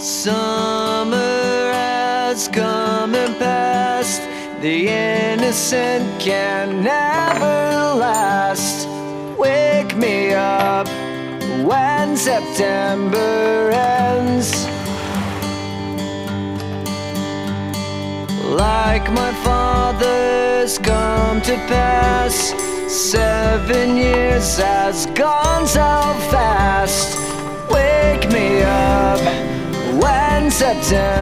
Summer has come and passed. The innocent can never last. Wake me up when September ends. Like my father's come to pass, 7 years has gone so fast. Wake me up when September